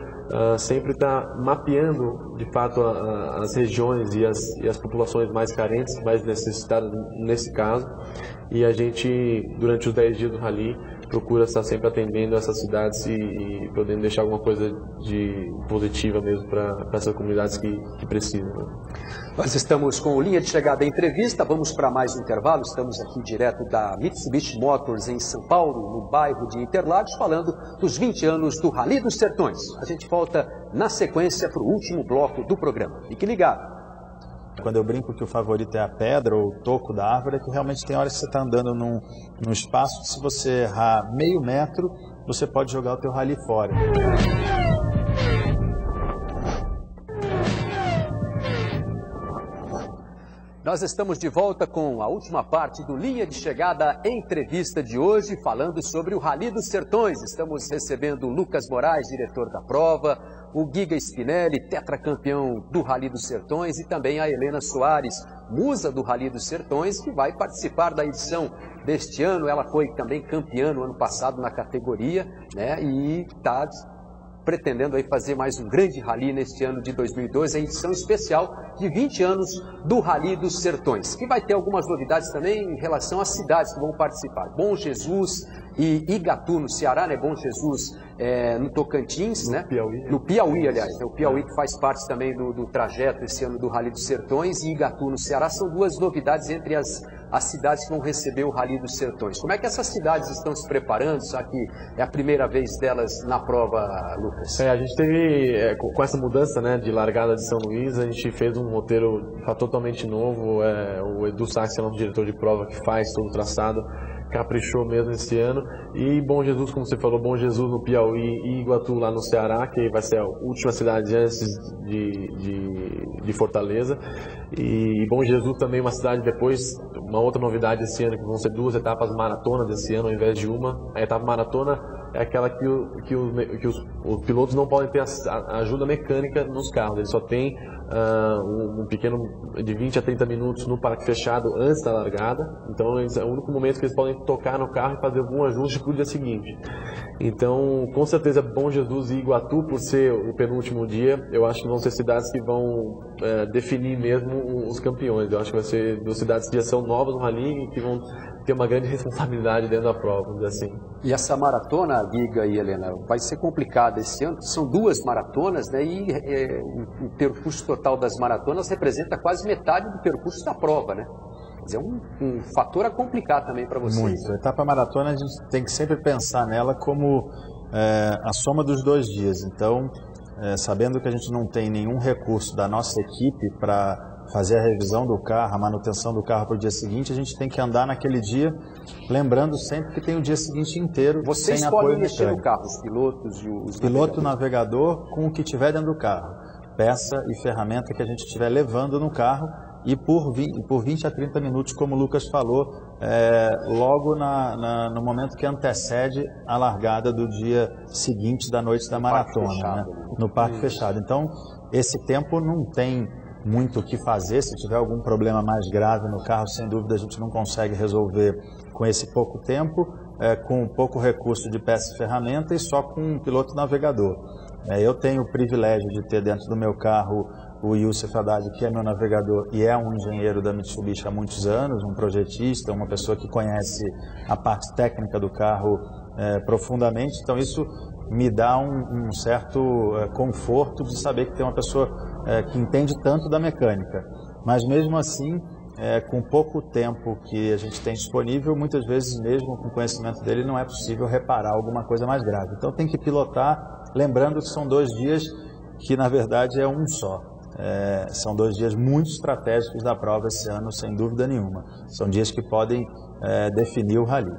sempre estar mapeando de fato as regiões e as populações mais carentes, mais necessitadas nesse caso. E a gente, durante os 10 dias do Rally, procura estar sempre atendendo essas cidades e podendo deixar alguma coisa de positiva mesmo para essas comunidades que precisam. Nós estamos com o Linha de Chegada em entrevista, vamos para mais um intervalo. Estamos aqui direto da Mitsubishi Motors em São Paulo, no bairro de Interlagos, falando dos 20 anos do Rally dos Sertões. A gente volta na sequência para o último bloco do programa. Fique ligado. Quando eu brinco que o favorito é a pedra ou o toco da árvore, é que realmente tem horas que você está andando num espaço que, se você errar meio metro, você pode jogar o teu Rally fora. Nós estamos de volta com a última parte do Linha de Chegada entrevista de hoje, falando sobre o Rally dos Sertões. Estamos recebendo o Lucas Moraes, diretor da prova, o Giga Spinelli, tetracampeão do Rally dos Sertões, e também a Helena Soares, musa do Rally dos Sertões, que vai participar da edição deste ano. Ela foi também campeã no ano passado na categoria, né? E está pretendendo aí fazer mais um grande rally neste ano de 2012, a edição especial de 20 anos do Rally dos Sertões, que vai ter algumas novidades também em relação às cidades que vão participar. Bom Jesus e Igatu, no Ceará, né? Bom Jesus no Tocantins, né? No Piauí, aliás. É o Piauí que faz parte também do trajeto esse ano do Rally dos Sertões, e Igatu, no Ceará, são duas novidades entre as cidades que vão receber o Rally dos Sertões. Como é que essas cidades estão se preparando? Só que é a primeira vez delas na prova, Lucas. A gente teve, com essa mudança, né, de largada de São Luís, a gente fez um roteiro totalmente novo. O Edu Sachs, é o nosso diretor de prova, que faz todo o traçado, caprichou mesmo esse ano. E Bom Jesus, como você falou, Bom Jesus no Piauí e Iguatu lá no Ceará, que vai ser a última cidade antes de Fortaleza. E Bom Jesus também uma cidade depois. Uma outra novidade esse ano, que vão ser 2 etapas maratonas esse ano ao invés de uma. A etapa maratona é aquela que os pilotos não podem ter ajuda mecânica nos carros. Eles só têm um pequeno de 20 a 30 minutos no parque fechado antes da largada. Então é o único momento que eles podem tocar no carro e fazer algum ajuste para o dia seguinte. Então, com certeza, Bom Jesus e Iguatu, por ser o penúltimo dia, eu acho que vão ser cidades que vão definir mesmo os campeões. Eu acho que vai ser 2 cidades que já são novas no rally e que vão ter uma grande responsabilidade dentro da prova, vamos dizer assim. E essa maratona, Giga e Helena, vai ser complicada esse ano. São 2 maratonas, né? E o percurso total das maratonas representa quase metade do percurso da prova, né? É um fator a complicar também para vocês. Muito. A etapa maratona, a gente tem que sempre pensar nela como a soma dos 2 dias. Então, sabendo que a gente não tem nenhum recurso da nossa equipe para fazer a revisão do carro, a manutenção do carro para o dia seguinte, a gente tem que andar naquele dia, lembrando sempre que tem o dia seguinte inteiro Vocês sem apoio mexer mecânico. no carro, os pilotos e os Piloto, navegador, com o que tiver dentro do carro. Peça e ferramenta que a gente estiver levando no carro, e por 20 a 30 minutos, como o Lucas falou, logo no momento que antecede a largada do dia seguinte da noite da maratona, né? No parque fechado. Então, esse tempo não tem muito o que fazer. Se tiver algum problema mais grave no carro, sem dúvida a gente não consegue resolver com esse pouco tempo, com pouco recurso de peça e ferramenta e só com um piloto navegador. Eu tenho o privilégio de ter dentro do meu carro o Youssef Haddad, que é meu navegador e é um engenheiro da Mitsubishi há muitos anos, um projetista, uma pessoa que conhece a parte técnica do carro profundamente. Então isso me dá um certo conforto de saber que tem uma pessoa que entende tanto da mecânica. Mas mesmo assim, com pouco tempo que a gente tem disponível, muitas vezes mesmo com o conhecimento dele não é possível reparar alguma coisa mais grave. Então tem que pilotar, lembrando que são 2 dias que na verdade é um só. São 2 dias muito estratégicos da prova esse ano, sem dúvida nenhuma. São dias que podem definir o rally.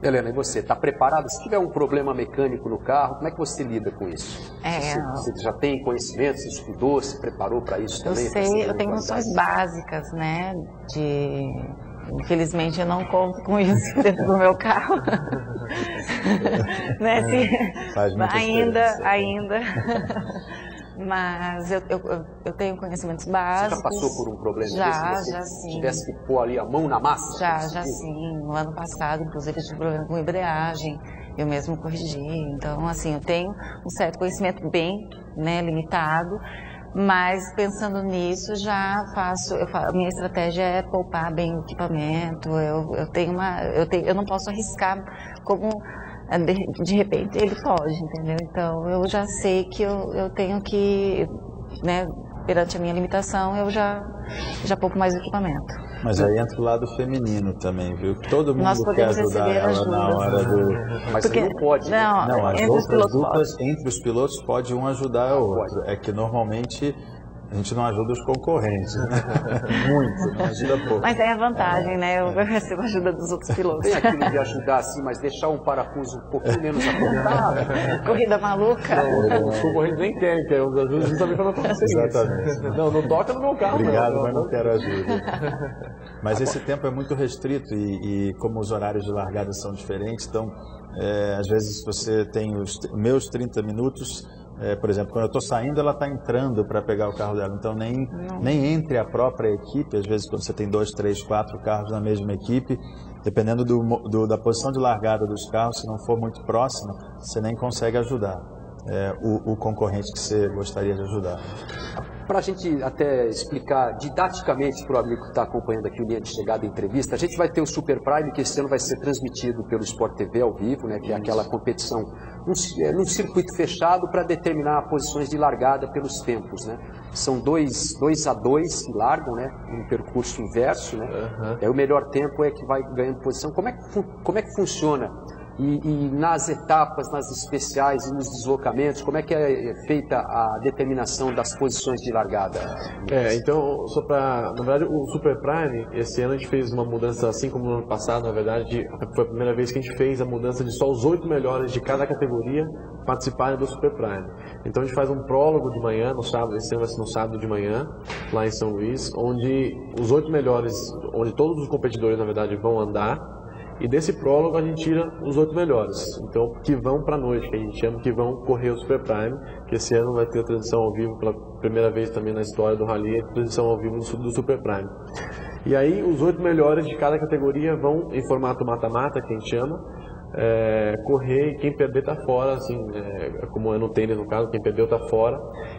Helena, e você, está preparada? Se tiver um problema mecânico no carro, como é que você lida com isso? Você já tem conhecimento, você estudou, se preparou para isso também? Eu tenho noções básicas, né? Infelizmente eu não conto com isso dentro do meu carro. Né? Faz muita diferença. Ainda. Mas eu tenho conhecimentos básicos. Você já passou por um problema desse? Já sim. Se tivesse que pôr ali a mão na massa? Já sim. No ano passado, inclusive, eu tive problema com embreagem. Eu mesmo corrigi. Então, assim, eu tenho um certo conhecimento bem, né, limitado. Mas pensando nisso, a minha estratégia é poupar bem o equipamento. Eu não posso arriscar como de repente ele pode, entendeu? Então eu já sei que eu tenho que, né, perante a minha limitação, eu já poupo mais o equipamento. Mas aí entra o lado feminino também, viu? Todo mundo quer ajudar ela na hora do... Mas porque, não pode. Não, as outras duplas entre os pilotos pode um ajudar o outro. É que normalmente a gente não ajuda os concorrentes, né? Muito, não ajuda pouco. Mas é a vantagem, né? Eu recebo a ajuda dos outros pilotos. Tem aquilo de ajudar assim, mas deixar um parafuso um pouquinho menos apontado. Corrida maluca. Os concorrentes nem querem, que eu ajudo justamente para não acontecer isso. Exatamente. Não toca no meu carro. Obrigado, mas não quero ajuda. Mas esse tempo é muito restrito e como os horários de largada são diferentes, então às vezes você tem os meus 30 minutos. Por exemplo, quando eu estou saindo, ela está entrando para pegar o carro dela. Então, nem entre a própria equipe, às vezes quando você tem 2, 3, 4 carros na mesma equipe, dependendo da posição de largada dos carros, se não for muito próxima, você nem consegue ajudar. o concorrente que você gostaria de ajudar. Para a gente até explicar didaticamente para o amigo que está acompanhando aqui o Linha de Chegada e Entrevista, a gente vai ter o Super Prime, que esse ano vai ser transmitido pelo Sport TV ao vivo, né, que é aquela competição num circuito fechado para determinar posições de largada pelos tempos, né? São 2 a 2 que largam, né, um percurso inverso, né? O melhor tempo é que vai ganhando posição. Como é que funciona? E nas etapas, nas especiais e nos deslocamentos, como é que é feita a determinação das posições de largada? Então, na verdade, o Super Prime, esse ano a gente fez uma mudança, assim como no ano passado, na verdade, foi a primeira vez que a gente fez a mudança de só os 8 melhores de cada categoria participarem do Super Prime. Então a gente faz um prólogo de manhã, no sábado, esse ano vai ser no sábado de manhã, lá em São Luís, onde os 8 melhores, onde todos os competidores, na verdade, vão andar. E desse prólogo a gente tira os 8 melhores, então que vão para a noite, que a gente chama que vão correr o Super Prime, que esse ano vai ter a transmissão ao vivo pela primeira vez também na história do Rally, a transmissão ao vivo do Super Prime. E aí os 8 melhores de cada categoria vão em formato mata-mata, que a gente chama, correr, e quem perder tá fora, assim, como é no tênis no caso, quem perdeu tá fora,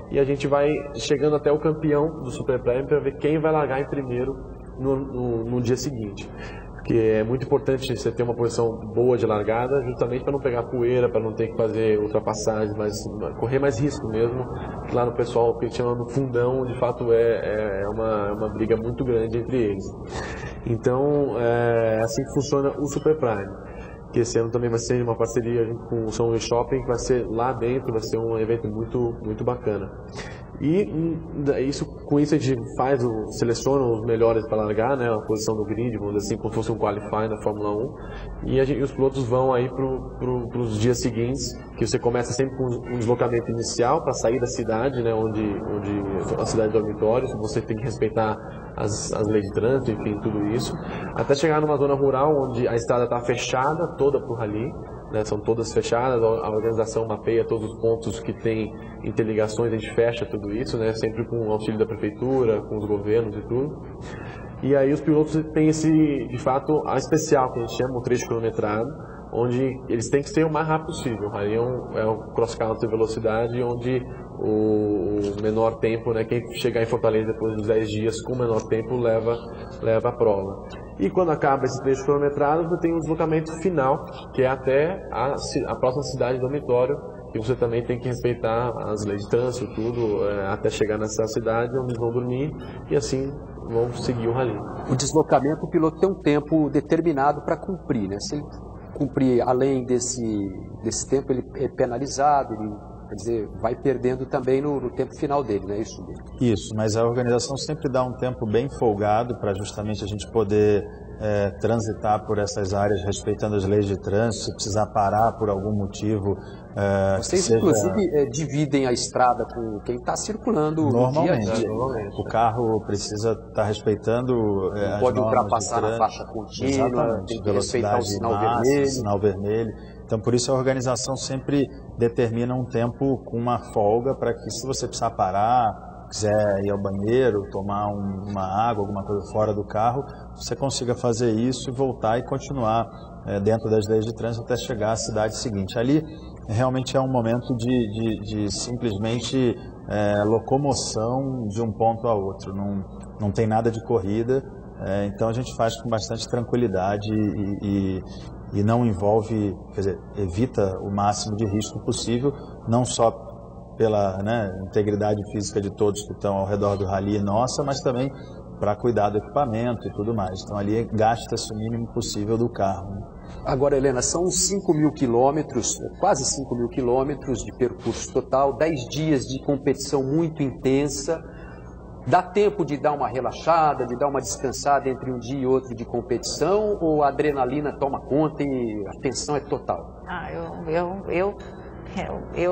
e a gente vai chegando até o campeão do Super Prime para ver quem vai largar em primeiro no dia seguinte. Porque é muito importante você ter uma posição boa de largada, justamente para não pegar poeira, para não ter que fazer ultrapassagens, mas correr mais risco mesmo. Lá no pessoal, que a gente chama no fundão, de fato é uma briga muito grande entre eles. Então, é assim que funciona o Super Prime, que esse ano também vai ser uma parceria com o São Luís Shopping, que vai ser lá dentro, vai ser um evento muito, muito bacana. E com isso a gente seleciona os melhores para largar, né, a posição do grid, vamos dizer assim, como se fosse um qualify na Fórmula 1. E os pilotos vão aí para os dias seguintes, que você começa sempre com um deslocamento inicial para sair da cidade, né, onde a cidade dormitório, você tem que respeitar as leis de trânsito, enfim, tudo isso, até chegar numa zona rural onde a estrada está fechada toda para o rally. Né, são todas fechadas, a organização mapeia todos os pontos que tem interligações, a gente fecha tudo isso, né, sempre com o auxílio da prefeitura, com os governos e tudo. E aí os pilotos têm de fato, a especial, que a gente chama, o trecho cronometrado, onde eles têm que ser o mais rápido possível. Aí é um cross-country de velocidade, onde o menor tempo, né, quem chegar em Fortaleza depois dos 10 dias com o menor tempo leva a prova. E quando acaba esse trecho cronometrado, você tem um deslocamento final, que é até a próxima cidade dormitório, que você também tem que respeitar as leis de trânsito, tudo, até chegar nessa cidade onde eles vão dormir, e assim vão seguir o rally. O deslocamento, o piloto tem um tempo determinado para cumprir, né? Se ele cumprir além desse tempo, ele é penalizado, quer dizer, vai perdendo também no tempo final dele, não é isso? Isso, mas a organização sempre dá um tempo bem folgado para justamente a gente poder transitar por essas áreas respeitando as leis de trânsito, se precisar parar por algum motivo. Vocês, inclusive, dividem a estrada com quem está circulando normalmente, no dia a dia. Normalmente. O carro precisa estar respeitando não pode ultrapassar na faixa contínua, tem que respeitar o sinal vermelho. Então, por isso a organização sempre determina um tempo com uma folga para que, se você precisar parar, quiser ir ao banheiro, tomar uma água, alguma coisa fora do carro, você consiga fazer isso e voltar e continuar dentro das leis de trânsito até chegar à cidade seguinte. Ali realmente é um momento de simplesmente locomoção de um ponto a outro, não tem nada de corrida, então a gente faz com bastante tranquilidade e não envolve, quer dizer, evita o máximo de risco possível, não só pela integridade física de todos que estão ao redor do rally nossa, mas também para cuidar do equipamento e tudo mais. Então ali gasta-se o mínimo possível do carro. Agora, Helena, são 5.000 quilômetros, quase 5.000 quilômetros de percurso total, 10 dias de competição muito intensa. Dá tempo de dar uma relaxada, de dar uma descansada entre um dia e outro de competição, ou a adrenalina toma conta e a tensão é total?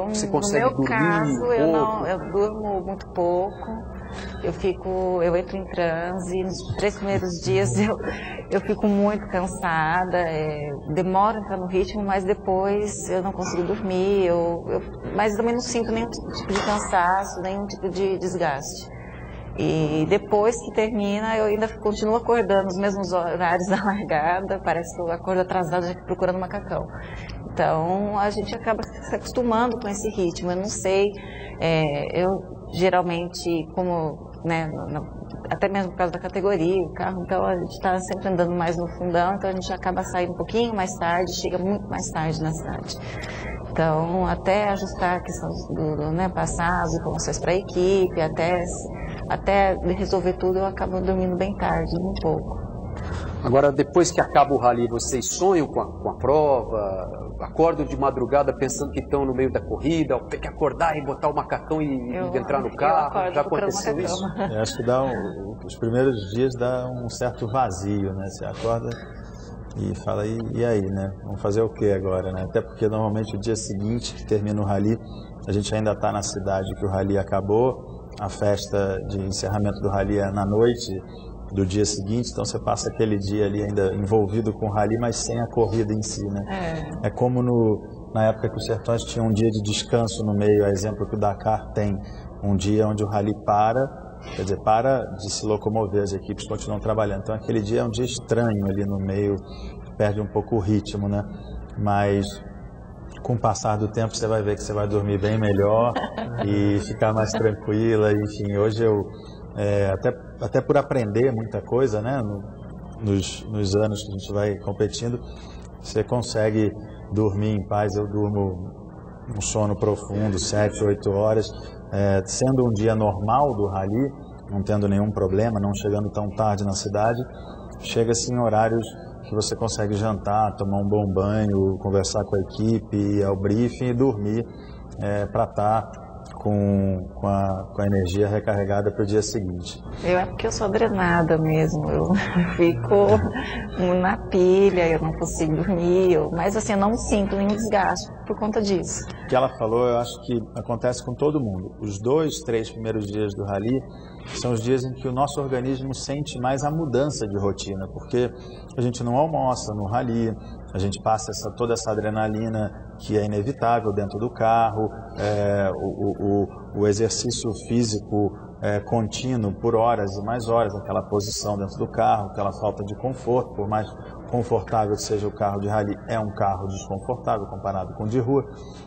Você consegue no meu dormir caso, pouco? eu durmo muito pouco. Eu entro em transe. Nos 3 primeiros dias eu fico muito cansada, demoro a entrar no ritmo, mas depois eu não consigo dormir, mas também não sinto nenhum tipo de cansaço, nenhum tipo de desgaste. E depois que termina, eu ainda continuo acordando nos mesmos horários da largada, parece que eu acordo atrasada procurando macacão. Então, a gente acaba se acostumando com esse ritmo. Eu não sei, eu geralmente, como, né, até mesmo por causa da categoria, o carro, então a gente está sempre andando mais no fundão, então a gente acaba saindo um pouquinho mais tarde, chega muito mais tarde na cidade. Então, até ajustar a questão do né, passar as informações para a equipe, até resolver tudo, eu acabo dormindo bem tarde, um pouco. Agora, depois que acaba o rally, vocês sonham com a prova? Acordam de madrugada pensando que estão no meio da corrida? Tem que acordar e botar o macacão e entrar no carro? Já aconteceu isso? Eu acho que os primeiros dias dá um certo vazio, né? Você acorda e fala, e aí, né? Vamos fazer o que agora, né? Até porque normalmente o dia seguinte que termina o rally, a gente ainda está na cidade que o rally acabou, a festa de encerramento do rally é na noite do dia seguinte, então você passa aquele dia ali ainda envolvido com o rally, mas sem a corrida em si, né? É como na época que os Sertões tinham um dia de descanso no meio, a exemplo que o Dakar tem, um dia onde o rally quer dizer, para de se locomover, as equipes continuam trabalhando. Então aquele dia é um dia estranho ali no meio, perde um pouco o ritmo, né? Mas com o passar do tempo você vai ver que você vai dormir bem melhor e ficar mais tranquila. Enfim, hoje eu, até por aprender muita coisa, né? Nos anos que a gente vai competindo, você consegue dormir em paz. Eu durmo um sono profundo, 7, 8 horas, sendo um dia normal do rally, não tendo nenhum problema, não chegando tão tarde na cidade, chega-se em horários que você consegue jantar, tomar um bom banho, conversar com a equipe, ir ao briefing e dormir para estar com a energia recarregada para o dia seguinte. É porque eu sou drenada mesmo, eu fico na pilha, eu não consigo dormir, mas assim, eu não sinto nenhum desgaste por conta disso. O que ela falou, eu acho que acontece com todo mundo. Os 2, 3 primeiros dias do rally são os dias em que o nosso organismo sente mais a mudança de rotina, porque a gente não almoça no rally, a gente passa toda essa adrenalina que é inevitável dentro do carro, o exercício físico contínuo por horas e mais horas, aquela posição dentro do carro, aquela falta de conforto, por mais confortável que seja o carro de rally, é um carro desconfortável comparado com o de rua.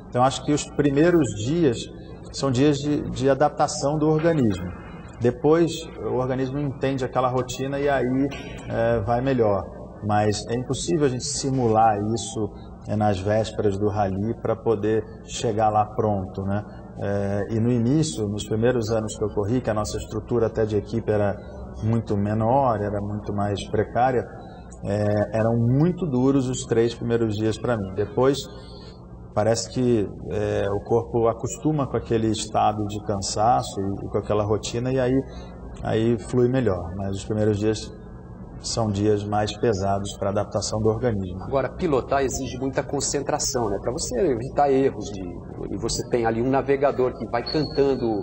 Então acho que os primeiros dias são dias de adaptação do organismo. Depois o organismo entende aquela rotina e aí vai melhor. Mas é impossível a gente simular isso nas vésperas do rally para poder chegar lá pronto, né? E no início, nos primeiros anos que eu corri, que a nossa estrutura até de equipe era muito menor, era muito mais precária, eram muito duros os 3 primeiros dias para mim. Depois parece que o corpo acostuma com aquele estado de cansaço e com aquela rotina e aí flui melhor. Mas os primeiros dias são dias mais pesados para a adaptação do organismo. Agora, pilotar exige muita concentração, né? Para você evitar erros, e você tem ali um navegador que vai cantando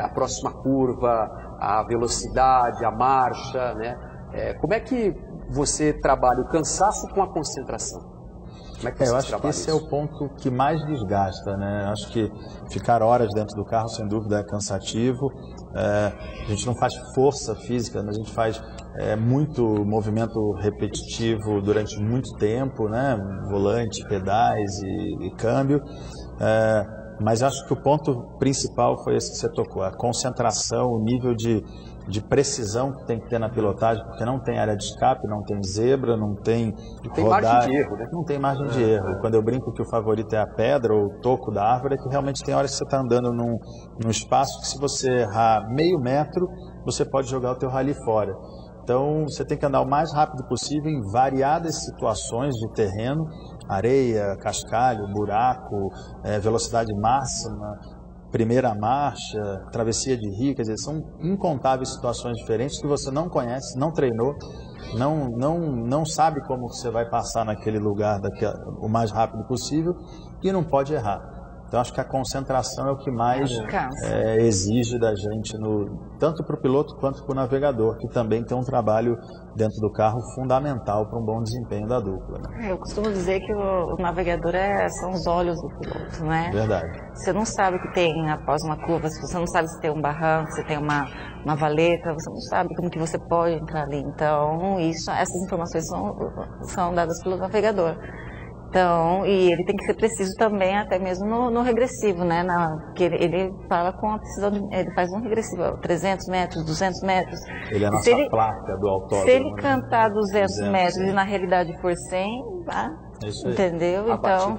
a próxima curva, a velocidade, a marcha, né? Como é que você trabalha o cansaço com a concentração? Como é que eu acho que esse é o ponto que mais desgasta, né? Acho que ficar horas dentro do carro, sem dúvida, é cansativo. A gente não faz força física, mas a gente faz muito movimento repetitivo durante muito tempo, né? Volante, pedais e câmbio. Mas acho que o ponto principal foi esse que você tocou, a concentração, o nível de precisão que tem que ter na pilotagem, porque não tem área de escape, não tem zebra, não tem margem de erro, né? Não tem margem de erro. Quando eu brinco que o favorito é a pedra ou o toco da árvore, é que realmente tem horas que você está andando num espaço que se você errar meio metro, você pode jogar o teu rally fora. Então você tem que andar o mais rápido possível em variadas situações de terreno, areia, cascalho, buraco, velocidade máxima, primeira marcha, travessia de rio, quer dizer, são incontáveis situações diferentes que você não conhece, não treinou, não sabe como você vai passar naquele lugar o mais rápido possível e não pode errar. Então acho que a concentração é o que mais exige da gente, tanto para o piloto quanto para o navegador, que também tem um trabalho dentro do carro fundamental para um bom desempenho da dupla. Né? Eu costumo dizer que o navegador são os olhos do piloto, né? Verdade. Você não sabe o que tem após uma curva, você não sabe se tem um barranco, se tem uma valeta, você não sabe como que você pode entrar ali. Então, essas informações são dadas pelo navegador. Então, e ele tem que ser preciso também, até mesmo no regressivo, né? Porque ele fala com a precisão, ele faz um regressivo, 300 metros, 200 metros. Ele é a nossa placa do autódromo. Se ele cantar 200 metros e na realidade for 100, entendeu? Então,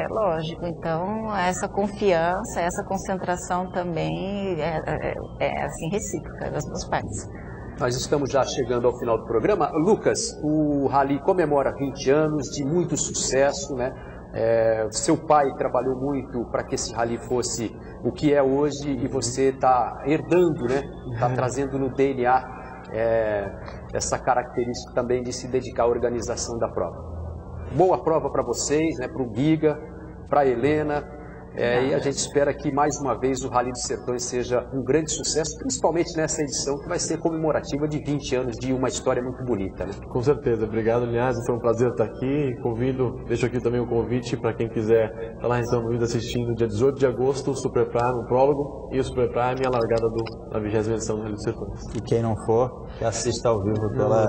lógico. Então, essa confiança, essa concentração também é assim, recíproca das duas partes. Nós estamos já chegando ao final do programa. Lucas, o Rally comemora 20 anos de muito sucesso, né? Seu pai trabalhou muito para que esse Rally fosse o que é hoje e você está herdando, né? Está trazendo no DNA essa característica também de se dedicar à organização da prova. Boa prova para vocês, né? Para o Giga, para a Helena. E a gente espera que mais uma vez o Rally dos Sertões seja um grande sucesso, principalmente nessa edição que vai ser comemorativa de 20 anos de uma história muito bonita, né? Com certeza, obrigado, Linhares, foi um prazer estar aqui. Deixo aqui também o convite para quem quiser estar lá em São Luís assistindo dia 18 de agosto, o Super Prime, o prólogo, e o Super Prime e a largada da 20ª edição do Rally dos Sertões. E quem não for, que assista ao vivo pela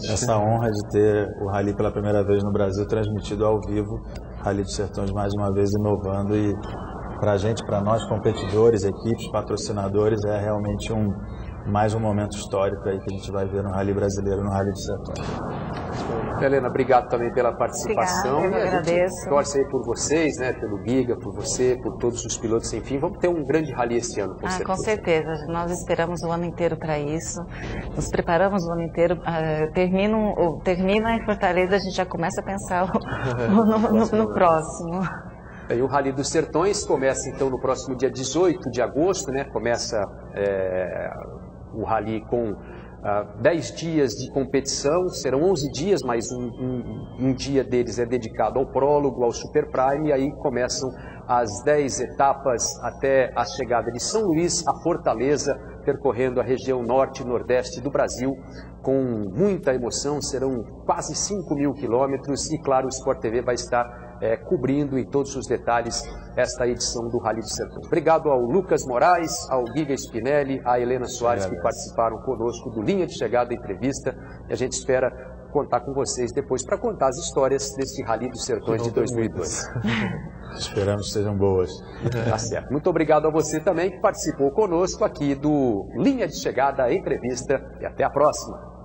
essa honra de ter o Rally pela primeira vez no Brasil transmitido ao vivo. Rally dos Sertões mais uma vez inovando e para a gente, para nós competidores, equipes, patrocinadores, é realmente mais um momento histórico aí que a gente vai ver no Rally brasileiro, no Rally dos Sertões. Helena, obrigado também pela participação. Obrigada, eu agradeço. Torce aí por vocês, né, pelo Giga, por você, por todos os pilotos, enfim. Vamos ter um grande Rally esse ano, com certeza. Com certeza. Nós esperamos o ano inteiro para isso. Nos preparamos o ano inteiro. Termina em Fortaleza, a gente já começa a pensar no próximo. E o Rally dos Sertões começa então no próximo dia 18 de agosto, né? Começa o Rally com 10 dias de competição, serão 11 dias, mas um dia deles é dedicado ao prólogo, ao Super Prime, e aí começam as 10 etapas até a chegada de São Luís a Fortaleza, percorrendo a região norte e nordeste do Brasil, com muita emoção. Serão quase 5.000 quilômetros e, claro, o Sport TV vai estar cobrindo em todos os detalhes esta edição do Rally dos Sertões. Obrigado ao Lucas Moraes, ao Giga Spinelli, à Helena Soares, que participaram conosco do Linha de Chegada Entrevista, e a gente espera contar com vocês depois para contar as histórias desse Rally dos Sertões de 2002. Esperamos que sejam boas. Tá certo. Muito obrigado a você também que participou conosco aqui do Linha de Chegada Entrevista, e até a próxima.